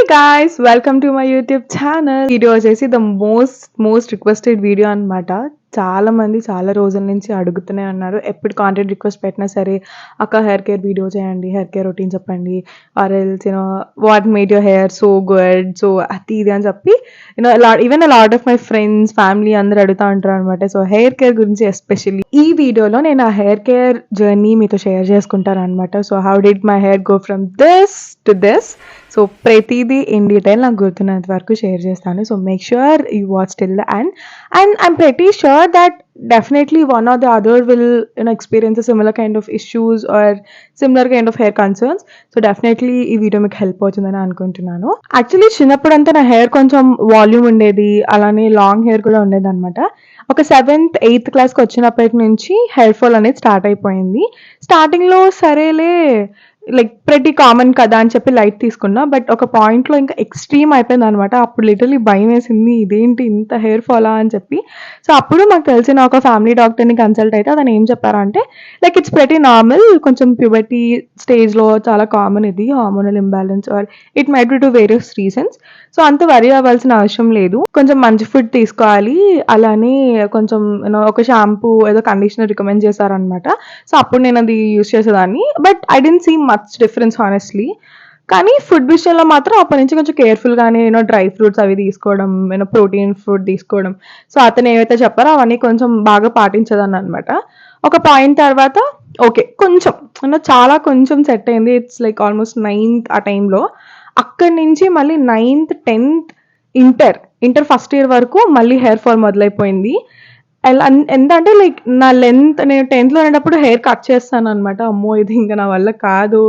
guys, welcome to my YouTube channel. Video వచ్చేసి the most requested video అన్నమాట. చాలా మంది చాలా రోజుల నుంచి అడుగుతూనే ఉన్నారు. ఎప్పుడు కాంటెంట్ రిక్వెస్ట్ పెట్టినా సరే అక్క హెయిర్ కేర్ వీడియో చేయండి, హెయిర్ కేర్ రొటీన్ చెప్పండి, or else what made your hair so good, so అది ఇది అని చెప్పి even lot of my friends family అందరూ అడుగుతూ ఉంటారు అనమాట. సో హెయిర్ కేర్ గురించి ఎస్పెషల్లీ ఈ వీడియోలో నేను ఆ హెయిర్ కేర్ జర్నీ మీతో షేర్ చేసుకుంటాను అనమాట. So how did my hair go from this to this, so ప్రతిదీ ఇన్ డీటెయిల్ నాకు గుర్తున్నంత వరకు షేర్ చేస్తాను. So make sure you watch till the end and I'm pretty sure that definitely one or the other will experience a similar kind of issues or similar kind of hair concerns. So definitely ఈ video మీకు help అవుతుందని అనుకుంటున్నాను. Actually చిన్నప్పుడు అంతా నా hair కొంచెం volume ఉండేది, అలానే లాంగ్ హెయిర్ కూడా ఉండేది అనమాట. ఒక 7th 8th క్లాస్కి వచ్చినప్పటి నుంచి హెయిర్ ఫాల్ అనేది స్టార్ట్ అయిపోయింది. స్టార్టింగ్లో సరేలే లైక్ ప్రతి కామన్ కదా అని చెప్పి లైట్ తీసుకున్నా, బట్ ఒక పాయింట్లో ఇంకా ఎక్స్ట్రీమ్ అయిపోయింది అనమాట. అప్పుడు లిటరలీ భయం వేసింది, ఇదేంటి ఇంత హెయిర్ ఫాలా అని చెప్పి. సో అప్పుడు మాకు తెలిసిన ఒక ఫ్యామిలీ డాక్టర్ని కన్సల్ట్ అయితే అతను ఏం చెప్పారంటే లైక్ ఇట్స్ ప్రతి నార్మల్, కొంచెం ప్యూబర్టీ స్టేజ్లో చాలా కామన్ ఇది hormonal imbalance or it might be to various reasons. So అంత వరీ అవ్వాల్సిన అవసరం లేదు, కొంచెం మంచి ఫుడ్ తీసుకోవాలి, అలానే కొంచెం ఒక షాంపూ ఏదో కండిషనర్ రికమెండ్ చేశారనమాట. సో అప్పుడు నేను అది యూస్ చేసేదాన్ని, but I didn't see much difference honestly. కానీ ఫుడ్ విషయంలో మాత్రం అప్పటి నుంచి కొంచెం కేర్ఫుల్గానే డ్రై ఫ్రూట్స్ అవి తీసుకోవడం, ప్రోటీన్ ఫుడ్ తీసుకోవడం. సో అతను ఏవైతే చెప్పారో అవన్నీ కొంచెం బాగా పాటించేదాన్ని అనమాట. ఒక పాయింట్ తర్వాత ఓకే కొంచెం చాలా కొంచెం సెట్ అయింది. ఇట్స్ లైక్ ఆల్మోస్ట్ 9th ఆ టైంలో. అక్కడి నుంచి మళ్ళీ 9th 10th inter first year వరకు మళ్ళీ హెయిర్ ఫాల్ మొదలైపోయింది. ఎలా ఎంత అంటే లైక్ నా లెంత్, నేను 10th ఉండేటప్పుడు హెయిర్ కట్ చేస్తాను అనమాట. అమ్మో ఇది ఇంకా నా వల్ల కాదు,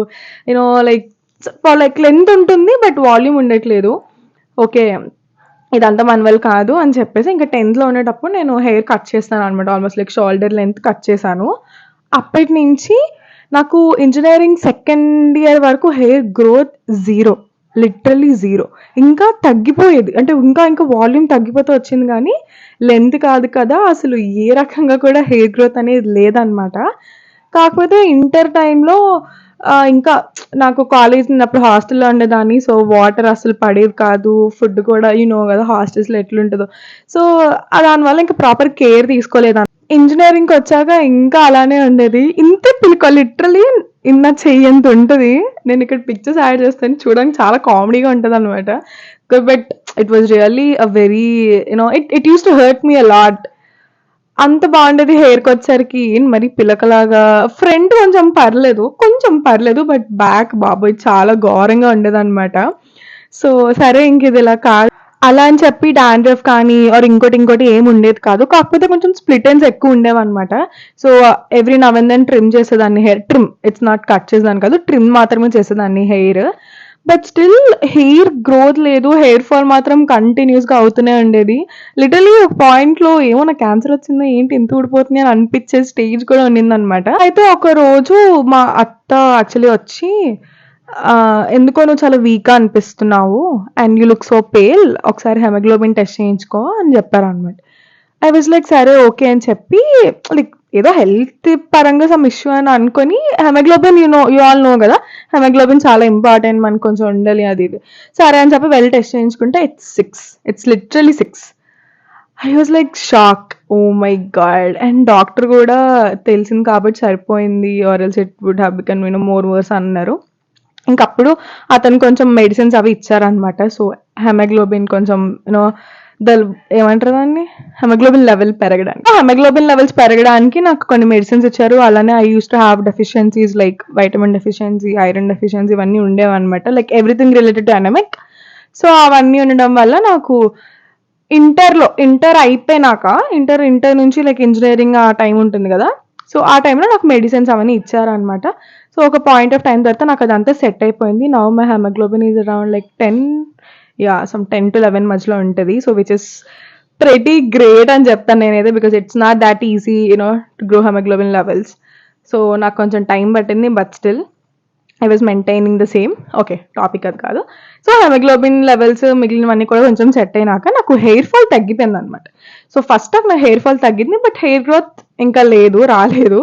లైక్ లెంత్ ఉంటుంది బట్ వాల్యూమ్ ఉండట్లేదు, ఓకే ఇదంతా మన వల్ల కాదు అని చెప్పేసి ఇంకా 10th ఉండేటప్పుడు నేను హెయిర్ కట్ చేస్తాను అనమాట. Almost like shoulder length cut చేశాను. అప్పటి నుంచి నాకు ఇంజనీరింగ్ సెకండ్ ఇయర్ వరకు hair growth zero, literally zero. ఇంకా తగ్గిపోయేది, అంటే ఇంకా వాల్యూమ్ తగ్గిపోతూ వచ్చింది, కానీ లెంత్ కాదు కదా, అసలు ఏ రకంగా కూడా హెయిర్ గ్రోత్ అనేది లేదనమాట. కాకపోతే ఇంటర్ టైంలో ఇంకా నాకు కాలేజ్ ఉన్నప్పుడు హాస్టల్లో ఉండేదాన్ని. సో వాటర్ అసలు పడేది కాదు, ఫుడ్ కూడా కదా హాస్టల్స్లో ఎట్లుంటుందో. సో దానివల్ల ఇంకా ప్రాపర్ కేర్ తీసుకోలేదు. ఇంజనీరింగ్కి వచ్చాక ఇంకా అలానే ఉండేది, ఇంతే పిలుక లిటరలీ ఇన్న చెయ్యంత ఉంటుంది. నేను ఇక్కడ పిక్చర్స్ యాడ్ చేస్తాను, చూడడానికి చాలా కామెడీగా ఉంటుంది అనమాట. But it was really a very it use to hurt me a lot. అంత బాగుండేది. హెయిర్కి వచ్చేసరికి మరి పిలకలాగా, ఫ్రంట్ కొంచెం పర్లేదు, బట్ బ్యాక్ బాబోయ్ చాలా ఘోరంగా ఉండేది అనమాట. సో సరే ఇంక ఇది ఇలా కాదు అలా అని చెప్పి డాండ్రఫ్ కానీ ఆర్ ఇంకోటి ఏమి ఉండేది కాదు. కాకపోతే కొంచెం స్ప్లిట్ ఎండ్స్ ఎక్కువ ఉండేవన్నమాట. So every now and then trim చేసేదాన్ని hair. Trim, it's not cut చేసేదాన్ని కాదు, ట్రిమ్ మాత్రమే చేసేదాన్ని hair. But still hair growth లేదు, హెయిర్ ఫాల్ మాత్రం కంటిన్యూస్గా అవుతూనే ఉండేది. లిటరలీ ఒక పాయింట్లో ఏమో నాకు క్యాన్సర్ వచ్చిందో ఏంటి ఇంత ఊడిపోతుంది అని అనిపించే స్టేజ్ కూడా ఉండిందనమాట. అయితే ఒక రోజు మా అత్త యాక్చువల్లీ వచ్చి ఎందుకో నువ్వు చాలా వీక్గా అనిపిస్తున్నావు and you look so pale, ఒకసారి హెమోగ్లోబిన్ టెస్ట్ చేయించుకో అని చెప్పారనమాట. ఐ వాజ్ లైక్ సరే ఓకే అని చెప్పి లైక్ ఏదో హెల్త్ పరంగా సమ్ ఇష్యూ అని అనుకొని హెమోగ్లోబిన్ యూ ఆల్ నో కదా, హెమోగ్లోబిన్ చాలా ఇంపార్టెంట్, మనకు కొంచెం ఉండాలి అది ఇది. సరే అని చెప్పి వెళ్ళి టెస్ట్ చేయించుకుంటే it's literally 6. I was like shock, oh my God. And doctor కూడా తెలిసింది కాబట్టి సరిపోయింది, or else it would have become more worse అన్నారు. ఇంకప్పుడు అతను కొంచెం మెడిసిన్స్ అవి ఇచ్చారనమాట. సో హెమోగ్లోబిన్ కొంచెం ఏమంటారు దాన్ని, హెమోగ్లోబిన్ లెవెల్స్ పెరగడానికి నాకు కొన్ని మెడిసిన్స్ ఇచ్చారు. అలానే I use to have deficiencies like vitamin deficiency, iron deficiency, ఇవన్నీ ఉండేవన్నమాట, like everything related to అనమిక్. So అవన్నీ ఉండడం వల్ల నాకు ఇంటర్ అయిపోయినాక ఇంటర్ నుంచి లైక్ ఇంజనీరింగ్ ఆ టైం ఉంటుంది కదా, సో ఆ టైంలో నాకు మెడిసిన్స్ అవన్నీ ఇచ్చారనమాట. సో ఒక పాయింట్ ఆఫ్ టైం తర్వాత నాకు అదంతా సెట్ అయిపోయింది. Now my haemoglobin is around like 10 to 11 మధ్యలో ఉంటుంది. So which is pretty great అని చెప్తాను నేనైతే, because it's not that easy to grow haemoglobin levels. So నాకు కొంచెం టైం పట్టింది, but still I was maintaining the same. Okay topic అది కాదు. సో హెమోగ్లోబిన్ లెవెల్స్ మిగిలినవన్నీ కూడా కొంచెం సెట్ అయినాక నాకు హెయిర్ ఫాల్ తగ్గిపోయింది అనమాట. సో ఫస్ట్ నాకు నా హెయిర్ ఫాల్ తగ్గింది, బట్ హెయిర్ గ్రోత్ ఇంకా రాలేదు.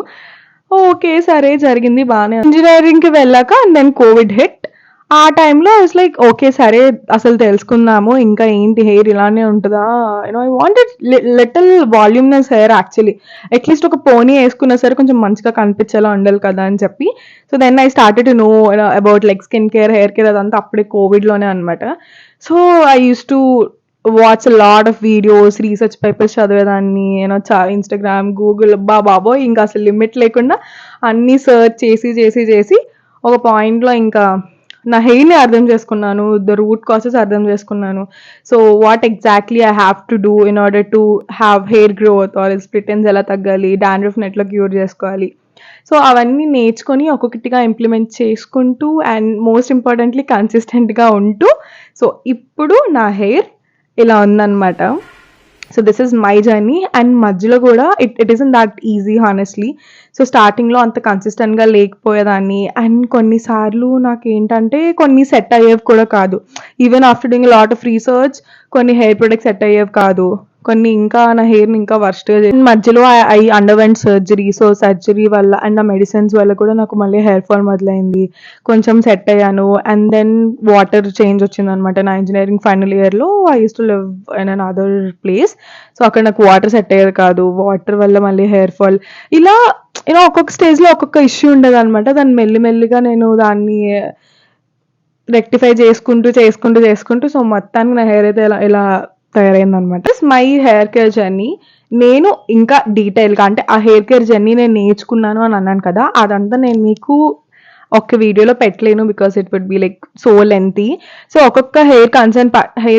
ఓకే సరే జరిగింది బాగానే. ఇంజనీరింగ్కి వెళ్ళాక అండ్ దెన్ కోవిడ్ హిట్. ఆ టైంలో ఇట్స్ లైక్ ఓకే. సరే అసలు తెలుసుకుందాము. ఇంకా ఏంటి హెయిర్ ఇలానే ఉంటదా? I wanted little voluminous hair actually. At least ఒక పోనీ యేసుకున్నా సరే కొంచెం మంచిగా కనిపించేలా ఉండాలి కదా! అని చెప్పి. So, then I started to know about like skin care, hair care అదంతా అప్పుడే కోవిడ్‌లోనే అనమాట. So, I used to watch a lot of videos, research papers చదివేదాన్ని. ఇన్‌స్టాగ్రామ్, గూగుల్ అబ్బా బాబోయ్! ఇంకా అసలు లిమిట్ లేకుండా అన్నీ సెర్చ్ చేసి ఒక పాయింట్‌లో ఇంకా నా హెయిర్‌ని అర్థం చేసుకున్నాను. రూట్ కాసెస్ అర్థం చేసుకున్నాను. So, what exactly I have to do in order to have hair growth or split ends ఎలా తగ్గాలి, డాండ్రఫ్‌ని ఎట్లా క్యూర్ చేసుకోవాలి. సో, అవన్నీ నేర్చుకొని ఒక్కొక్కటిగా ఇంప్లిమెంట్ చేసుకుంటూ అండ్ మోస్ట్ ఇంపార్టెంట్‌లీ కన్సిస్టెంట్‌గా ఉంటూ సో, ఇప్పుడు నా హెయిర్ ఇలా ఉందనమాట. So this is my journey and మధ్యలో కూడా it isn't that easy honestly. So స్టార్టింగ్లో అంత కన్సిస్టెంట్గా లేకపోయేదాన్ని అండ్ కొన్నిసార్లు నాకేంటంటే కొన్ని సెట్ అయ్యేవి కూడా కాదు. Even after doing lot of research కొన్ని హెయిర్ ప్రొడక్ట్స్ సెట్ అయ్యేవి కాదు. కొన్ని ఇంకా నా హెయిర్ని ఇంకా వర్స్ట్గా మధ్యలో I underwent surgery. So surgery వల్ల అండ్ ఆ మెడిసిన్స్ వల్ల కూడా నాకు మళ్ళీ హెయిర్ ఫాల్ మొదలైంది. కొంచెం సెట్ అయ్యాను అండ్ దెన్ వాటర్ చేంజ్ వచ్చిందనమాట. నా ఇంజనీరింగ్ ఫైనల్ ఇయర్లో I use to live in an other place. So అక్కడ నాకు వాటర్ సెట్ అయ్యేది కాదు. వాటర్ వల్ల మళ్ళీ హెయిర్ ఫాల్ ఇలా ఒక్కొక్క స్టేజ్లో ఒక్కొక్క ఇష్యూ ఉండేది అనమాట. దాన్ని మెల్లిమెల్లిగా నేను దాన్ని రెక్టిఫై చేసుకుంటూ సో మొత్తానికి నా హెయిర్ అయితే ఇలా తయారైందనమాట. మై హెయిర్ కేర్ జర్నీ నేను ఇంకా డీటెయిల్గా అంటే ఆ హెయిర్ కేర్ జర్నీ నేను నేర్చుకున్నాను అని అన్నాను కదా, అదంతా నేను మీకు ఒక్క వీడియోలో పెట్టలేను because it would be like so lengthy. So ఒక్కొక్క హెయిర్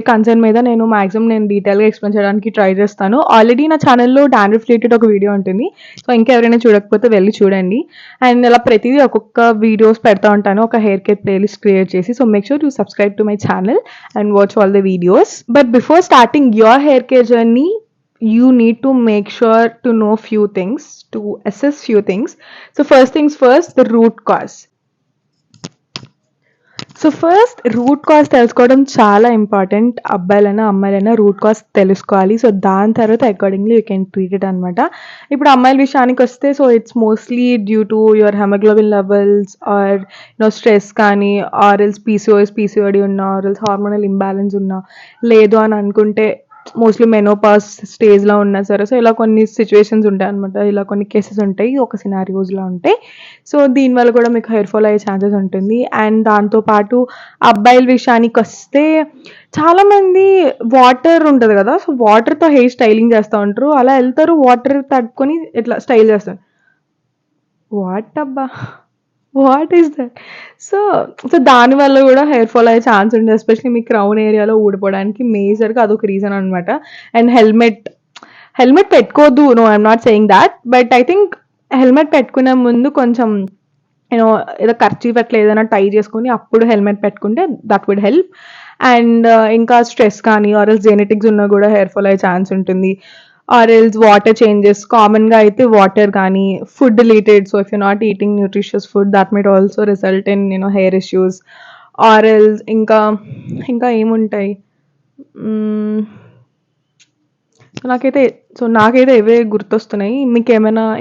కన్సర్న్ మీద నేను మాక్సిమం నేను డీటెయిల్గా ఎక్స్ప్లెయిన్ చేయడానికి ట్రై చేస్తాను. ఆల్రెడీ నా ఛానల్లో డాండ్రఫ్ రిలేటెడ్ ఒక వీడియో ఉంటుంది. సో ఇంకా ఎవరైనా చూడకపోతే వెళ్ళి చూడండి. అండ్ ఇలా ప్రతిదీ ఒక్కొక్క వీడియోస్ పెడతా ఉంటాను ఒక హెయిర్ కేర్ ప్లేలిస్ట్ క్రియేట్ చేసి. So make sure to subscribe to my channel and watch all the videos. But before starting your hair care journey you need to make sure to know few things, to assess few things. So first things first, the root cause. So first root cause తెలుసుకోవడం చాలా important. అబ్బాయిలైనా అమ్మాయిలైనా root cause తెలుసుకోవాలి. సో దాని తర్వాత accordingly you can treat it అనమాట. ఇప్పుడు అమ్మాయిల విషయానికి వస్తే so it's mostly due to your haemoglobin levels or stress కానీ ఆర్ ఎల్స్ పీసీఓడి ఉన్నా ఆర్ ఎల్స్ హార్మోనల్ ఇంబ్యాలెన్స్ ఉన్నా లేదు అని అనుకుంటే మోస్ట్లీ మెనోపాస్ స్టేజ్లో ఉన్నా సరే. సో ఇలా కొన్ని సిచ్యువేషన్స్ ఉంటాయి అనమాట. ఇలా కొన్ని కేసెస్ ఉంటాయి, ఒక సినారియోస్లో ఉంటాయి. సో దీనివల్ల కూడా మీకు హెయిర్ ఫాల్ అయ్యే ఛాన్సెస్ ఉంటుంది. అండ్ దాంతోపాటు అబ్బాయిల విషయానికి వస్తే చాలామంది వాటర్ ఉంటుంది కదా, సో వాటర్తో హెయిర్ స్టైలింగ్ చేస్తూ ఉంటారు. అలా వెళ్తారు వాటర్ తట్టుకొని ఇట్లా స్టైల్ చేస్తారు. వాట్ అబ్బా, వాట్ ఈస్ దట్? సో దానివల్ల కూడా హెయిర్ ఫాల్ అయ్యే ఛాన్స్ ఉంటుంది. ఎస్పెషల్లీ మీ క్రౌన్ ఏరియాలో ఊడిపోవడానికి మేజర్గా అదొక రీజన్ అనమాట. అండ్ హెల్మెట్ పెట్టుకోవద్దు, no I'm not saying that, but I think helmet పెట్టుకునే ముందు కొంచెం ఏదో కర్చీఫ్ అట్లా ఏదైనా టై చేసుకొని అప్పుడు హెల్మెట్ పెట్టుకుంటే దట్ వుడ్ హెల్ప్. అండ్ ఇంకా స్ట్రెస్ కానీ ఆర్ ఎల్స్ జెనెటిక్స్ ఉన్నా కూడా హెయిర్ ఫాల్ అయ్యే ఛాన్స్ ఉంటుంది. ఆర్ ఎల్స్ వాటర్ చేంజెస్, కామన్గా అయితే వాటర్ కానీ food related. So if you not eating nutritious food that might also result in hair issues. Or else ఇంకా ఏముంటాయి, నాకైతే ఇవే గుర్తొస్తున్నాయి. మీకు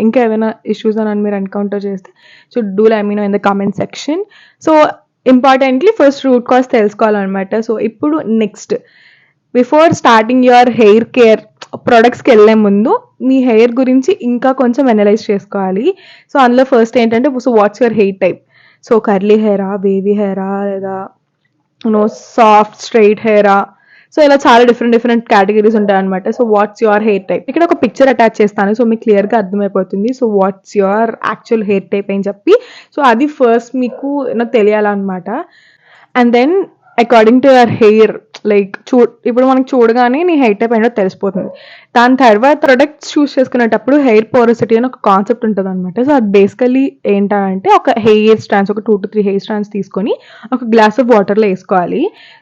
ఇంకా ఏమైనా ఇష్యూస్ అని మీరు ఎన్కౌంటర్ చేస్తే so do let me know in the comment section. So importantly first root cause తెలుసుకోవాలన్నమాట. సో ఇప్పుడు next, before starting your hair care ప్రొడక్ట్స్కి వెళ్ళే ముందు మీ హెయిర్ గురించి ఇంకా కొంచెం అనలైజ్ చేసుకోవాలి. సో అందులో ఫస్ట్ ఏంటంటే so what's your hair type. So curly హెయిరా, వేవీ హెయిరా, లేదా సాఫ్ట్ స్ట్రైట్ హెయిరా. సో ఇలా చాలా డిఫరెంట్ కేటగిరీస్ ఉంటాయి అనమాట. So what's your hair type, ఇక్కడ ఒక పిక్చర్ అటాచ్ చేస్తాను సో మీకు క్లియర్గా అర్థమైపోతుంది. So what's your actual hair type అని చెప్పి సో అది ఫస్ట్ మీకు తెలియాలన్నమాట. And then according to your hair like ఇప్పుడు మనకి చూడగానే నీ హెయిర్ టైప్ ఏంటో తెలిసిపోతుంది. దాని తర్వాత ప్రొడక్ట్స్ చూస్ చేసుకునేటప్పుడు హెయిర్ పోరోసిటీ అని ఒక కాన్సెప్ట్ ఉంటుంది అనమాట. సో అది బేసికలీ ఏంటంటే ఒక హెయిర్ స్టాండ్స్, ఒక 2 to 3 హెయిర్ స్టాండ్స్ తీసుకొని ఒక గ్లాస్ ఆఫ్ వాటర్లో వేసుకోవాలి.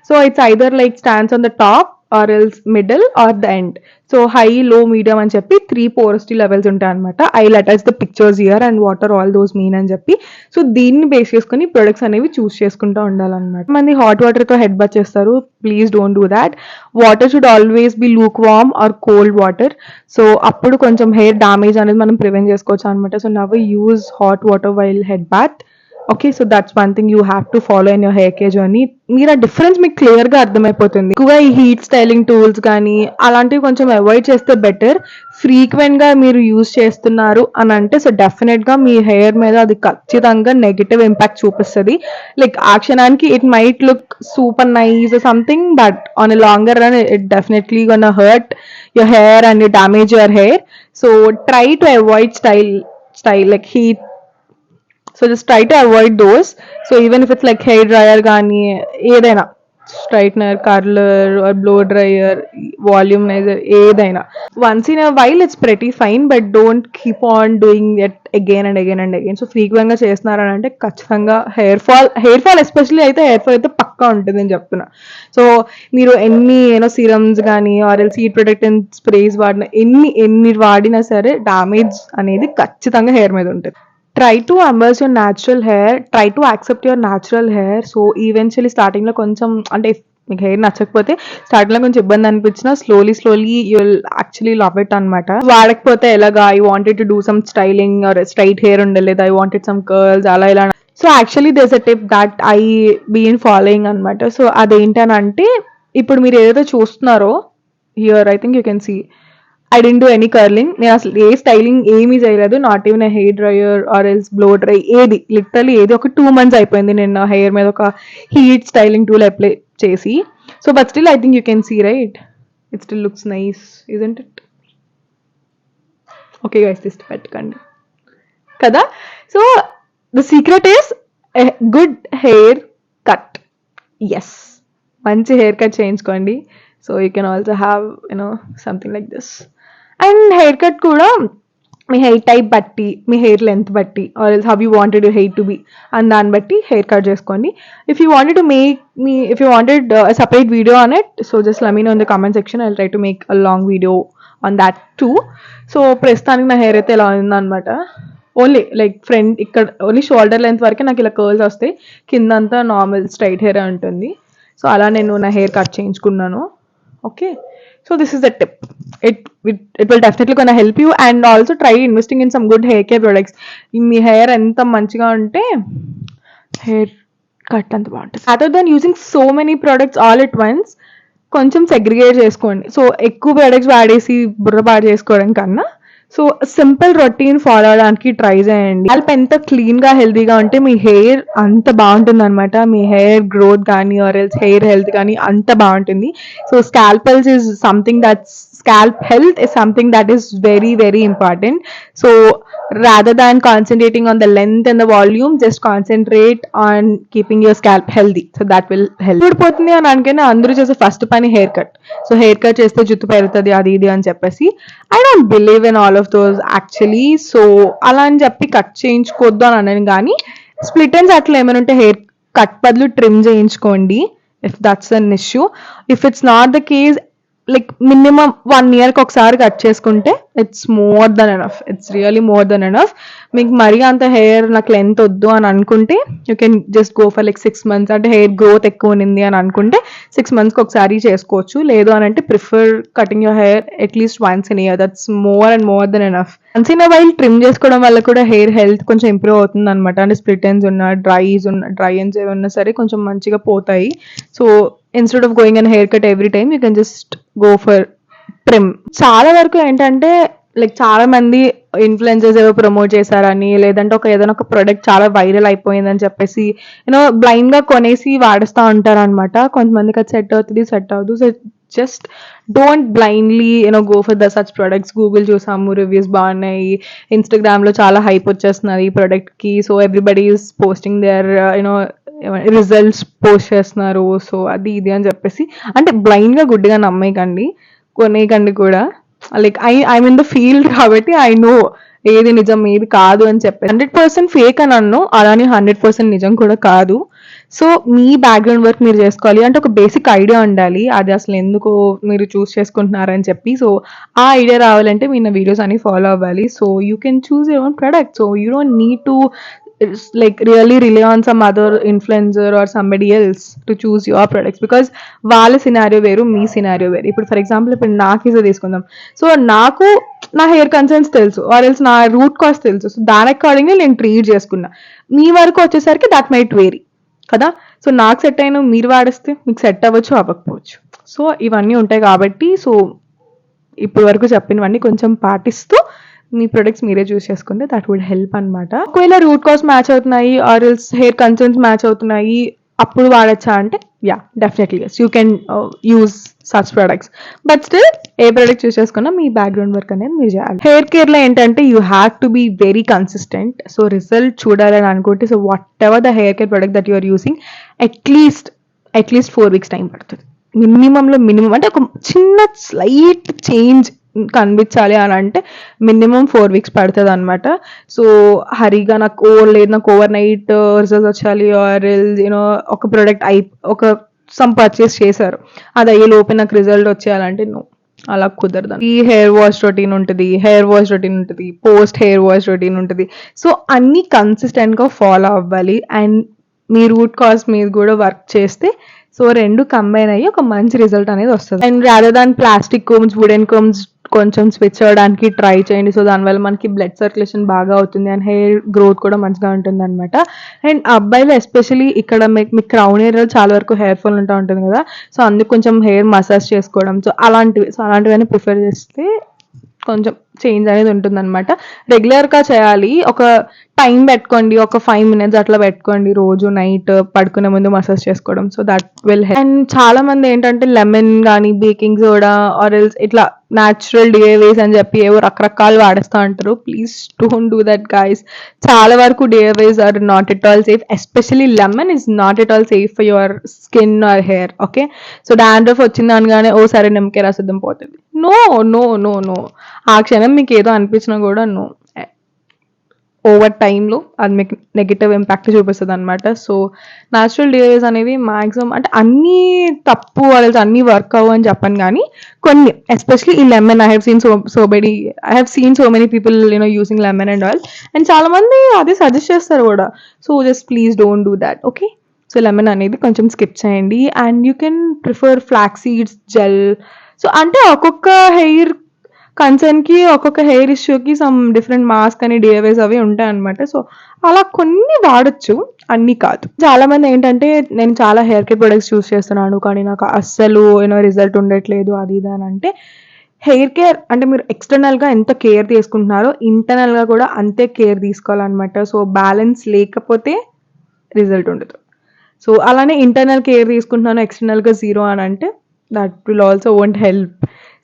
So it's either like stands on the top or else middle or the end. So high, low, medium అని చెప్పి 3 పోరోసిటీ లెవెల్స్ ఉంటాయి అనమాట. I will attach the pictures here and what are all those mean అని చెప్పి. So దీన్ని base చేసుకుని products అనేవి చూస్ చేసుకుంటూ ఉండాలన్నమాట. మంది హాట్ వాటర్తో హెడ్ బాత్ చేస్తారు, please don't do that. Water should always be lukewarm or cold water. So అప్పుడు కొంచెం హెయిర్ డ్యామేజ్ అనేది మనం ప్రివెంట్ చేసుకోవచ్చు అనమాట. So never use hot water while head bath. Okay. So that's one thing you have to follow in your hair care journey. మీరు ఆ difference మీకు క్లియర్‌గా అర్థమైపోతుంది. ఎక్కువగా ఈ హీట్ స్టైలింగ్ టూల్స్ గానీ, అలాంటివి కొంచెం అవాయిడ్ చేస్తే బెటర్. ఫ్రీక్వెంట్‌గా మీరు యూజ్ చేస్తున్నారు అనంటే సో డెఫినెట్‌గా మీ హెయిర్ మీద అది ఖచ్చితంగా నెగెటివ్ ఇంపాక్ట్ చూపిస్తది. లైక్ ఆ క్షణానికి it might look super nice or something but on a longer run it definitely gonna hurt your hair and damage your hair. So try to avoid style like heat. So just try to avoid those. So even if it's like hair dryer gaani, ఏదైనా straightener, curler or blow dryer, voluminizer, ఏదైనా. Once in a while it's pretty fine, but don't keep on doing it again and again and again. So frequent గా చేస్తున్నారనంటే ఖచ్చితంగా hair fall especially అయితే hair fall అయితే పక్కా ఉంటుంది అని చెప్తున్నా. So మీరు ఎన్ని సీరమ్స్ కానీ or else heat protectant sprays వాడిన ఎన్ని వాడినా సరే డామేజ్ అనేది ఖచ్చితంగా హెయిర్ మీద ఉంటుంది. Try to embers your natural hair. Try to accept your natural hair. So eventually స్టార్టింగ్లో కొంచెం అంటే మీకు హెయిర్ నచ్చకపోతే స్టార్టింగ్లో కొంచెం ఇబ్బంది అనిపించినా slowly you will actually love it అనమాట. వాడకపోతే ఎలాగా I wanted to do some styling or straight hair ఉండలేదు, ఐ వాంటెడ్ సమ్ కర్ల్స్ అలా ఇలా. So actually this a tip that I been following అనమాట. సో అదేంటనంటే ఇప్పుడు మీరు ఏదైతే చూస్తున్నారో here I think you can see I don't do any curling. నేను అసలు ఏ స్టైలింగ్ ఏమీ చేయలేదు. Not even a hair dryer or else blow dry ఏది లిటరలీ ఏది ఒక 2 months అయిపోయింది నేను నా హెయిర్ మీద ఒక హీట్ స్టైలింగ్ టూల్ అప్లై చేసి. So but still I think you can see right it still looks nice isn't it. Okay guys this పెట్టకండి కదా. So the secret is good hair cut. Yes, మంచి hair cut చేయించుకోండి. So you can also have something like this. And hair cut కూడా మీ hair type బట్టి, మీ hair length బట్టి or else how you wanted your hair to B and దాన్ని బట్టి hair cut చేసుకోండి. If you wanted separate video on it, so just let me know in the comment section. I will try to make a long video on that too. So ప్రస్తుతానికి నా hair అయితే ఇలా ఉందన్నమాట. Only like front ఇక్కడ only shoulder length వరకే నాకు ఇలా curls వస్తాయి, కిందంతా నార్మల్ స్ట్రైట్ హెయిర్ ఉంటుంది. సో అలా నేను నా హెయిర్ కట్ చేయించుకున్నాను. Okay, so this is the tip. It will definitely gonna help you, and also try investing in some good hair care products. Me hair ఎంత మంచిగా ఉంటే హెయిర్ కట్ అంత బాగుంటుంది. Other than using so many products all at once, కొంచెం segregate చేసుకోండి. So ఎక్కువ products వాడేసి బుర్ర పాడు చేసుకోవడం కన్నా సో సింపుల్ రొటీన్ ఫాలో అవడానికి ట్రై చేయండి. స్కాల్ప్ ఎంత క్లీన్గా హెల్తీగా ఉంటే మీ హెయిర్ అంత బాగుంటుంది అనమాట. మీ హెయిర్ గ్రోత్ కానీ ఆర్ ఎల్స్ హెయిర్ హెల్త్ కానీ అంత బాగుంటుంది. So scalp health is something that is very very important. So rather than concentrating on the length and the volume, just concentrate on keeping your scalp healthy. So that will help. ఊడిపోతుంది అని అనుకునే అందరూ చేసే first పని hair cut. So hair cut చేస్తే జుట్టు పెరుగుతుంది అది ఇది అని చెప్పేసి I don't believe in all of those actually. So అలా అని చెప్పి కట్ చేయించుకోవద్దు అని అన్నాను, కానీ స్ప్లిట్ ఎండ్స్ అట్లా ఏమైనా ఉంటే హెయిర్ కట్ బదులు ట్రిమ్ చేయించుకోండి if that's an issue. If it's not the case, like minimum 1 yearకి ఒకసారి కట్ చేసుకుంటే it's more than enough. It's really more than enough. మీకు మరీ అంత హెయిర్ నాకు లెంత్ వద్దు అని అనుకుంటే you can just go for like 6 months. అంటే హెయిర్ గ్రోత్ ఎక్కువ ఉంది అని అనుకుంటే 6 monthsకి ఒకసారి చేసుకోవచ్చు. లేదు అని అంటే prefer cutting your hair at least once in year. That's more and more than enough. Once in while trim చేసుకోవడం వల్ల కూడా హెయిర్ హెల్త్ కొంచెం ఇంప్రూవ్ అవుతుంది అనమాట. అంటే స్ప్లిట్ ఎండ్స్ డ్రై ఎండ్స్ ఏమన్నా సరే కొంచెం మంచిగా పోతాయి. So instead of going and hair cut every time you can just go for trim. చాలా వరకు ఏంటంటే లైక్ చాలా మంది ఇన్ఫ్లుయెన్సర్స్ ఏవో ప్రమోట్ చేశారని, లేదంటే ఏదైనా ఒక ప్రోడక్ట్ చాలా వైరల్ అయిపోయిందని చెప్పేసి బ్లైండ్ గా కొనేసి వాడుస్తూ ఉంటారు అనమాట. కొంతమందికి అది సెట్ అవుతుంది, సెట్ అవ్వదు. So just don't blindly go for such products. Google చూసాము, రివ్యూస్ బాగున్నాయి, ఇన్స్టాగ్రామ్ లో చాలా హైప్ వచ్చేస్తున్నది ఈ ప్రొడక్ట్ కి. So everybody is posting their results post చేస్తున్నారు. సో అది ఇది అని చెప్పేసి అంటే బ్లైండ్ గా గుడ్డిగా నమ్మేయకండి, కొనేయకండి కూడా. Like I'm in the field కాబట్టి ఐ నో ఏది నిజం ఏది కాదు అని చెప్పి. 100% ఫేక్ అని అన్ను, అలానే 100% నిజం కూడా కాదు. సో మీ బ్యాక్గ్రౌండ్ వర్క్ మీరు చేసుకోవాలి. అంటే ఒక బేసిక్ ఐడియా ఉండాలి, అది అసలు ఎందుకు మీరు చూస్ చేసుకుంటున్నారని చెప్పి. సో ఆ ఐడియా రావాలంటే మీ నా వీడియోస్ అన్ని ఫాలో అవ్వాలి. So you can choose your own product. So you don't need to like really rely on some other influencer or somebody else to choose your products, because వాళ్ళ scenario వేరు, మీ scenario వేరు. ఇప్పుడు for example ఇప్పుడు నాకు ఇదే తీసుకుందాం. So నాకు నా హెయిర్ కన్సర్న్స్ తెలుసు, ఆర్ ఎల్స్ నా రూట్ కాస్ట్ తెలుసు. సో దాని అకార్డింగ్గా నేను ట్రీట్ చేసుకున్నా. మీ వరకు వచ్చేసరికి దట్ మైట్ వేరీ కదా. సో నాకు సెట్ అయిన మీరు వాడిస్తే మీకు సెట్ అవ్వచ్చు, అవ్వకపోవచ్చు. సో ఇవన్నీ ఉంటాయి కాబట్టి, సో ఇప్పటి వరకు చెప్పినవన్నీ కొంచెం పాటిస్తూ మీ ప్రొడక్ట్స్ మీరే చూస్ చేసుకుంటే దట్ వుడ్ హెల్ప్ అనమాట. ఒకవేళ రూట్ కాస్ మ్యాచ్ అవుతున్నాయి or else hair concerns match అవుతున్నాయి అప్పుడు వాడచ్చా అంటే yeah, definitely yes, you can use such products. But still a product choose చేసుకున్నా మీ బ్యాక్గ్రౌండ్ వర్క్ అనేది మీరు చేయాలి. హెయిర్ కేర్లో ఏంటంటే you have to be very consistent. So result చూడాలని అనుకుంటే, so whatever the hair care product that you are using, at least 4 weeks time పడుతుంది మినిమం. అంటే ఒక చిన్న స్లైట్ చేంజ్ కనిపించాలి అని అంటే మినిమం 4 weeks పడుతుంది అనమాట. సో హరిగా నాకు ఓవర్ నైట్ రిజల్ట్స్ వచ్చాలి, ఆర్ యూనో ఒక ప్రోడక్ట్ ఒక సమ్ పర్చేస్ చేశారు, అది అయ్యే లోపే నాకు రిజల్ట్ వచ్చేయాలంటే నో, అలా కుదరదు. ఈ హెయిర్ వాష్ రొటీన్ ఉంటుంది, పోస్ట్ హెయిర్ వాష్ రొటీన్ ఉంటుంది. సో అన్ని కన్సిస్టెంట్గా ఫాలో అవ్వాలి. అండ్ మీ రూట్ కాజ్ మీద కూడా వర్క్ చేస్తే సో రెండు కంబైన్ అయ్యి ఒక మంచి రిజల్ట్ అనేది వస్తుంది. And rather than plastic combs, wooden combs కొంచెం స్విచ్ అవ్వడానికి ట్రై చేయండి. సో దానివల్ల మనకి బ్లడ్ సర్క్యులేషన్ బాగా అవుతుంది అండ్ హెయిర్ గ్రోత్ కూడా మంచిగా ఉంటుంది అనమాట. అండ్ అబ్బాయిలు ఎస్పెషలీ ఇక్కడ మీకు క్రౌన్ ఏరియాలో చాలా వరకు హెయిర్ ఫాల్ ఉంటుంది కదా. సో అందుకు కొంచెం హెయిర్ మసాజ్ చేసుకోవడం, సో అలాంటివన్నీ ప్రిఫర్ చేస్తే కొంచెం చేంజ్ అనేది ఉంటుంది అనమాట. రెగ్యులర్గా చేయాలి. ఒక టైం పెట్టుకోండి, ఒక 5 minutes అట్లా పెట్టుకోండి రోజు నైట్ పడుకునే ముందు మసాజ్ చేసుకోవడం. So that will help. And చాలా మంది ఏంటంటే లెమన్ కానీ బేకింగ్ సోడా ఆర్ ఎల్స్ ఇట్లా న్యాచురల్ డిఐవేస్ అని చెప్పి ఏవో రకరకాలు వాడేస్తూ ఉంటారు. Please don't do that guys. చాలా వరకు DIYs are not at all safe. Especially lemon is not at all safe for your skin or hair. Okay, so dandruff వచ్చింది అనగానే ఓ సరే నిమ్మకాయ రాసిద్దాం పోతుంది. నో నో నో నో, ఆ క్షణం మీకు ఏదో అనిపించినా కూడా నో, ఓవర్ టైంలో అది మీకు నెగిటివ్ ఇంపాక్ట్ చూపిస్తుంది అనమాట. సో న్యాచురల్ డిఐవేస్ అనేవి మ్యాక్సిమం అంటే అన్నీ తప్పు వాళ్ళకి అన్నీ వర్క్ అవ్వు అని చెప్పను, కానీ కొన్ని ఎస్పెషలీ ఈ lemon I have seen so many people using lemon and all. And చాలా మంది అదే సజెస్ట్ చేస్తారు కూడా. So just please don't do that. Okay, so lemon అనేది కొంచెం స్కిప్ చేయండి. And you can prefer flax seeds gel. So అంటే ఒక్కొక్క హెయిర్ కన్సర్న్కి ఒక్కొక్క హెయిర్ ఇష్యూకి సమ్ డిఫరెంట్ మాస్క్ అని డిఐవేస్ అవి ఉంటాయి అనమాట. సో అలా కొన్ని వాడచ్చు, అన్నీ కాదు. చాలా మంది ఏంటంటే నేను చాలా హెయిర్ కేర్ ప్రొడక్ట్స్ చూస్ చేస్తున్నాను కానీ నాకు అస్సలు రిజల్ట్ ఉండట్లేదు అది ఇది అని అంటే, హెయిర్ కేర్ అంటే మీరు ఎక్స్టర్నల్గా ఎంత కేర్ తీసుకుంటున్నారో ఇంటర్నల్గా కూడా అంతే కేర్ తీసుకోవాలన్నమాట. సో బ్యాలెన్స్ లేకపోతే రిజల్ట్ ఉండదు. సో అలానే ఇంటర్నల్ కేర్ తీసుకుంటున్నాను ఎక్స్టర్నల్గా జీరో అని అంటే that will also won't help.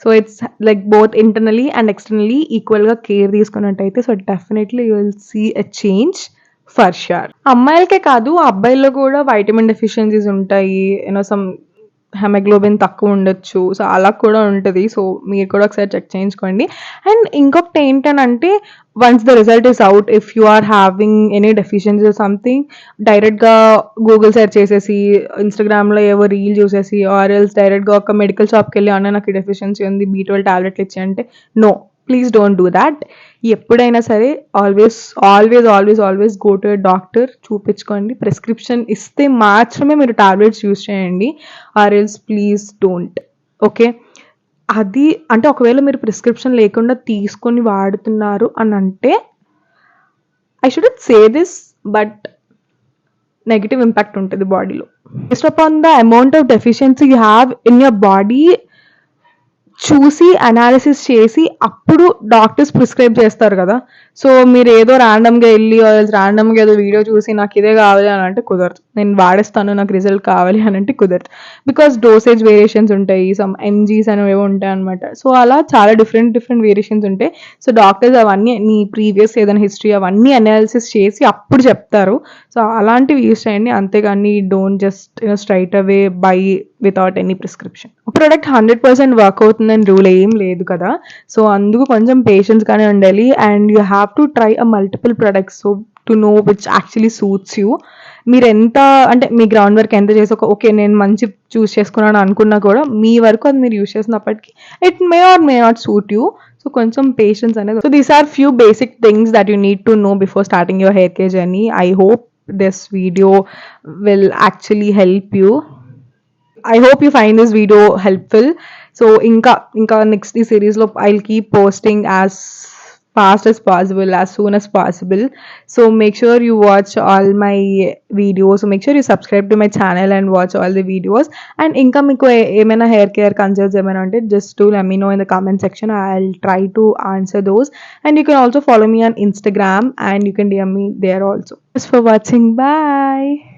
So it's like both internally and externally ఈక్వల్గా కేర్ తీసుకున్నట్టయితే so definitely you will see a change for sure. అమ్మాయిలకే కాదు అబ్బాయిల్లో కూడా వైటమిన్ డెఫిషియన్సీస్ ఉంటాయి, సమ్ హెమోగ్లోబిన్ తక్కువ ఉండొచ్చు. సో అలా కూడా ఉంటుంది. సో మీరు కూడా ఒకసారి చెక్ చేయించుకోండి. అండ్ ఇంకొకటి ఏంటనంటే once the result is out, if you are having any deficiency something, డైరెక్ట్గా గూగుల్ సెర్చ్ చేసేసి ఇన్స్టాగ్రామ్లో ఏవో రీల్ చూసేసి ఆర్ ఎల్స్ డైరెక్ట్గా ఒక మెడికల్ షాప్కి వెళ్ళి అన్న నాకు డెఫిషియన్సీ ఉంది B12 టాబ్లెట్లు ఇచ్చి అంటే no, please don't do that. ఎప్పుడైనా సరే always go to a doctor, చూపించుకోండి. ప్రిస్క్రిప్షన్ ఇస్తే మాత్రమే మీరు టాబ్లెట్స్ యూస్ చేయండి, or else please don't. Okay, అది అంటే ఒకవేళ మీరు ప్రిస్క్రిప్షన్ లేకుండా తీసుకొని వాడుతున్నారు అని అంటే I should say this, but negative impact ఉంటుంది బాడీలో. Based upon the amount of deficiency you have in your body చూసి అనాలిసిస్ చేసి అప్పుడు డాక్టర్స్ ప్రిస్క్రైబ్ చేస్తారు కదా. సో మీరు ఏదో ర్యాండమ్గా వెళ్ళి ర్యాండమ్గా ఏదో వీడియో చూసి నాకు ఇదే కావాలి అని అంటే కుదరదు. నేను వాడేస్తాను నాకు రిజల్ట్ కావాలి అని అంటే కుదరదు. బికాస్ డోసేజ్ వేరియేషన్స్ ఉంటాయి, సమ్ ఎంజీస్ అనేవి ఉంటాయి అనమాట. సో అలా చాలా డిఫరెంట్ వేరియేషన్స్ ఉంటాయి. సో డాక్టర్స్ అవన్నీ నీ ప్రీవియస్ ఏదైనా హిస్టరీ అవన్నీ అనాలిసిస్ చేసి అప్పుడు చెప్తారు. సో అలాంటివి యూస్ చేయండి, అంతేగాని don't just straight away by without any prescription. Product 100% work అవుతుందని రూల్ ఏం లేదు కదా. సో అందుకు కొంచెం పేషెన్స్ కానీ ఉండాలి. And you have to try a multiple products so to know which actually suits you. మీరు ఎంత అంటే మీ గ్రౌండ్ వర్క్ ఎంత చేసి ఓకే నేను మంచి చూస్ చేసుకున్నాను అనుకున్నా కూడా మీ వరకు అది మీరు యూస్ చేసినప్పటికీ it may or may not suit you. So కొంచెం పేషెన్స్ అనేది. So these are few basic things that you need to know before starting your hair care journey. I hope this video will actually help you. I hope you find this video helpful. So ఇంకా next ఈ series లో I'll keep posting as fast as possible, as soon as possible. So make sure you watch all my videos. So make sure you subscribe to my channel and watch all the videos. And ఇంకా మీకు ఏమైనా hair care concerns ఏమైనా ఉంటే just to let me know in the comment section. I'll try to answer those. And you can also follow me on Instagram and you can DM me there also. Thanks for watching. Bye.